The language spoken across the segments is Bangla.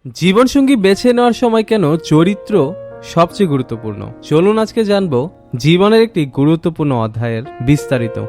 জীবনসঙ্গী বেছে নেওয়ার সময় কেন চরিত্র সবচেয়ে গুরুত্বপূর্ণ, চলুন আজকে জানবো জীবনের একটি গুরুত্বপূর্ণ অধ্যায়ের বিস্তারিত।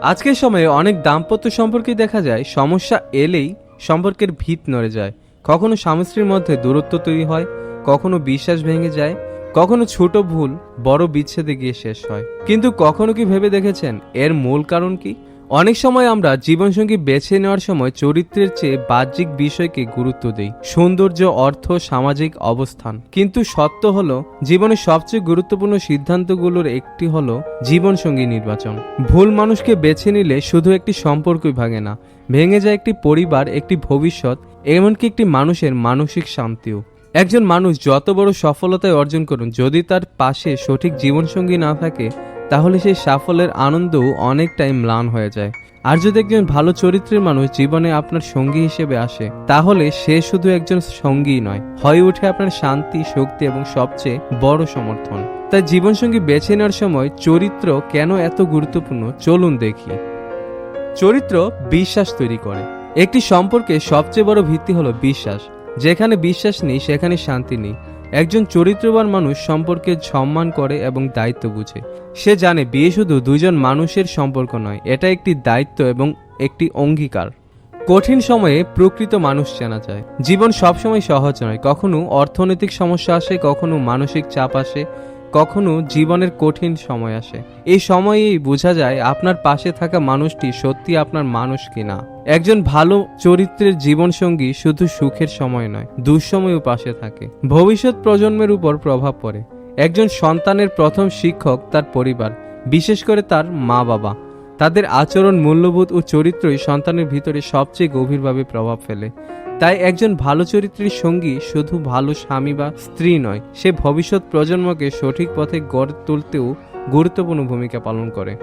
আজকের সময়ে অনেক দাম্পত্য সম্পর্কে দেখা যায় সমস্যা এলেই সম্পর্কের ভিত নড়ে যায়। কখনো স্বামী স্ত্রীর মধ্যে দূরত্ব তৈরি হয়, কখনো বিশ্বাস ভেঙে যায়, কখনো ছোট ভুল বড় বিচ্ছেদে গিয়ে শেষ হয়। কিন্তু কখনো কি ভেবে দেখেছেন এর মূল কারণ কি? অনেক সময় আমরা জীবনসঙ্গী বেছে নেওয়ার সময় চরিত্রের চেয়ে বাহ্যিক বিষয়কে গুরুত্ব দেই, সৌন্দর্য, অর্থ, সামাজিক অবস্থান। কিন্তু সত্য হলো জীবনের সবচেয়ে গুরুত্বপূর্ণ সিদ্ধান্তগুলোর একটি হলো জীবনসঙ্গী নির্বাচন। ভুল মানুষকে বেছে নিলে শুধু একটি সম্পর্কই ভাঙে না, ভেঙে যায় একটি পরিবার, একটি ভবিষ্যৎ, এমনকি একটি মানুষের মানসিক শান্তিও। একজন মানুষ যত বড় সফলতায় অর্জন করুন, যদি তার পাশে সঠিক জীবনসঙ্গী না থাকে তাহলে সেই সাফল্যের আনন্দও অনেকটাই ম্লান হয়ে যায়। আর যদি একজন ভালো চরিত্রের মানুষ জীবনে আপনার সঙ্গী হিসেবে আসে, তাহলে সে শুধু একজন সঙ্গীই নয়, হয়ে ওঠে আপনার শান্তি, শক্তি এবং সবচেয়ে বড় সমর্থন। তাই জীবনসঙ্গী বেছে নেওয়ার সময় চরিত্র কেন এত গুরুত্বপূর্ণ, চলুন দেখি। চরিত্র বিশ্বাস তৈরি করে। একটি সম্পর্কে সবচেয়ে বড় ভিত্তি হলো বিশ্বাস। যেখানে বিশ্বাস নেই সেখানে শান্তি নেই। একজন চরিত্রবান মানুষ সম্পর্কে সম্মান করে এবং দায়িত্ব বুঝে। সে জানে বিয়ে শুধু দুইজন মানুষের সম্পর্ক নয়, এটা একটি দায়িত্ব এবং একটি অঙ্গীকার। কঠিন সময়ে প্রকৃত মানুষ চেনা যায়। জীবন সবসময় সহজ নয়, কখনো অর্থনৈতিক সমস্যা আসে, কখনো মানসিক চাপ আসে, কখনো জীবনের কঠিন সময় আসে। এই সময়েই বোঝা যায় আপনার পাশে থাকা মানুষটি সত্যি আপনার মানুষ কিনা। একজন ভালো চরিত্রের জীবনসঙ্গী শুধু সুখের সময় নয়, দুঃসময়েও পাশে থাকে। ভবিষ্যৎ প্রজন্মের উপর প্রভাব পড়ে। একজন সন্তানের প্রথম শিক্ষক তার পরিবার, বিশেষ করে তার মা বাবা। তাদের আচরণ, মূল্যবোধ ও চরিত্রই সন্তানের ভিতরে সবচেয়ে গভীরভাবে প্রভাব ফেলে। তাই একজন ভালো চরিত্রের সঙ্গী শুধু ভালো স্বামী বা স্ত্রী নয়, সে ভবিষ্যৎ প্রজন্মকে সঠিক পথে গড়ে তুলতেও গুরুত্বপূর্ণ ভূমিকা পালন করে।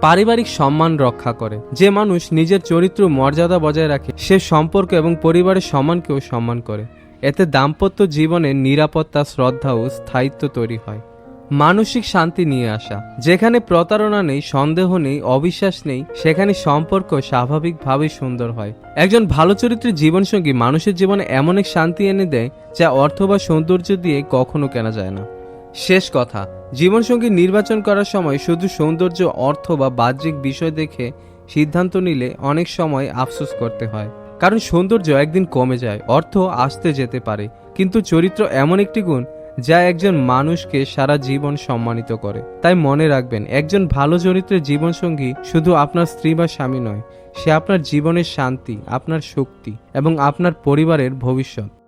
পারিবারিক সম্মান রক্ষা করে। যে মানুষ নিজের চরিত্র মর্যাদা বজায় রাখে, সে সম্পর্ক এবং পরিবারের সম্মানকেও সম্মান করে। এতে দাম্পত্য জীবনের নিরাপত্তা, শ্রদ্ধা ও স্থায়িত্ব তৈরি হয়। মানসিক শান্তি নিয়ে আসা। যেখানে প্রতারণা নেই, সন্দেহ নেই, অবিশ্বাস নেই, সেখানে সম্পর্ক স্বাভাবিকভাবেই সুন্দর হয়। একজন ভালো চরিত্রের জীবনসঙ্গী মানুষের জীবনে এমন এক শান্তি এনে দেয় যা অর্থ বা সৌন্দর্য দিয়ে কখনো কেনা যায় না। শেষ কথা, জীবনসঙ্গী নির্বাচন করার সময় শুধু সৌন্দর্য, অর্থ বা বাহ্যিক বিষয় দেখে সিদ্ধান্ত নিলে অনেক সময় আফসোস করতে হয়। কারণ সৌন্দর্য একদিন কমে যায়, অর্থ আসতে যেতে পারে, কিন্তু চরিত্র এমন একটি গুণ যা একজন মানুষকে সারা জীবন সম্মানিত করে। তাই মনে রাখবেন, একজন ভালো চরিত্রের জীবনসঙ্গী শুধু আপনার স্ত্রী বা স্বামী নয়, সে আপনার জীবনের শান্তি, আপনার শক্তি এবং আপনার পরিবারের ভবিষ্যৎ।